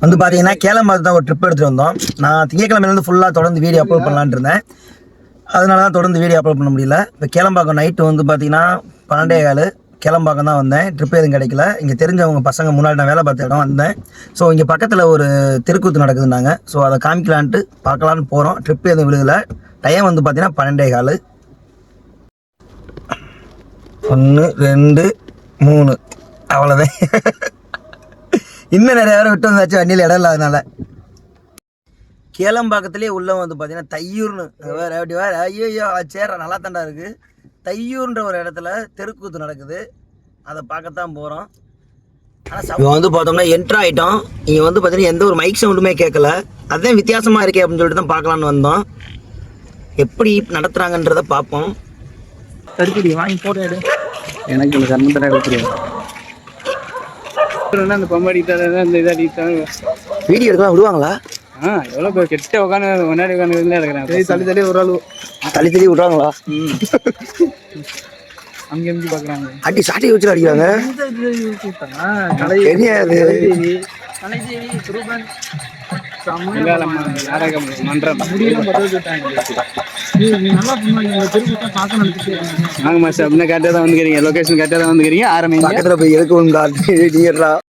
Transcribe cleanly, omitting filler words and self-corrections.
வந்து பார்த்தீங்கன்னா கேளம்பாக்கம் தான் ஒரு ட்ரிப் எடுத்துகிட்டு வந்தோம். நான் திங்கக்கிழமையிலேருந்து ஃபுல்லாக தொடர்ந்து வீடியோ அப்லோட் பண்ணலான்னு இருந்தேன். அதனால தான் தொடர்ந்து வீடியோ அப்லோட் பண்ண முடியல. இப்போ கேளம்பாக்கம் நைட்டு வந்து பார்த்தீங்கன்னா 12:15 கேளம்பாக்கம் தான் வந்தேன். ட்ரிப் எதுவும் கிடைக்கல. இங்கே தெரிஞ்சவங்க பசங்க முன்னாடி நான் வேலை பார்த்த இடம் வந்தேன். ஸோ இங்கே பக்கத்தில் ஒரு தெருக்கூத்து நடக்குதுன்னாங்க. ஸோ அதை காமிக்கலான்ட்டு பார்க்கலான்னு போகிறோம். ட்ரிப் எதுவும் விழுகலை. டைம் வந்து பார்த்தீங்கன்னா 12:15. 1 2 3 அவ்வளோதான். இன்னும் நிறைய பேரை விட்டு வந்தாச்சு, வண்டியில் இடம் இல்லாதனால. கேளம்பாக்கத்துலேயே உள்ள வந்து பார்த்தீங்கன்னா தையூர்னு வேறு அப்படி வேறு ஐயோ சேர நல்லா தாண்டா இருக்குது. தையூர்ன்ற ஒரு இடத்துல தெருக்கூத்து நடக்குது. அதை பார்க்கத்தான் போகிறோம். ஆனால் இங்கே வந்து பார்த்தோம்னா என்ட்ரு ஆகிட்டோம். இங்கே வந்து பார்த்தீங்கன்னா எந்த ஒரு மைக் சவுண்டுமே கேட்கல. அதுதான் வித்தியாசமாக இருக்கே அப்படின்னு சொல்லிட்டு தான் பார்க்கலான்னு வந்தோம். எப்படி நடத்துகிறாங்கன்றதை பார்ப்போம். தடுக்கடி வாங்கி போட்டோ எடு. எனக்கு இந்த கர்மத்தடா தெரியாது. அந்த பம்பு அடிக்கிட்டாங்க, அந்த இதை அடிக்கிட்டாங்க. வீடியோ எடுக்கலாம் விடுவாங்களா? எவ்வளோ பேர் கெட்ட உட்காந்து முன்னாடி உட்காந்து எடுக்கிறேன். தள்ளி தள்ளி ஒரு ஆள் தள்ளி தள்ளி விட்றாங்களா? அங்கே இருந்து பார்க்குறாங்க. அடி சாட்டி வச்சு அடிக்கிறாங்க. தெரியாது. வாங்க மாஸ்டர், அப்படின்னா கரெக்டாக தான் வந்துக்கிறீங்க. லொகேஷன் கரெக்டாக தான் வந்துக்கிறீங்க. ஆரம்பிங்க. பக்கத்தில் போய் எடுக்கணும்.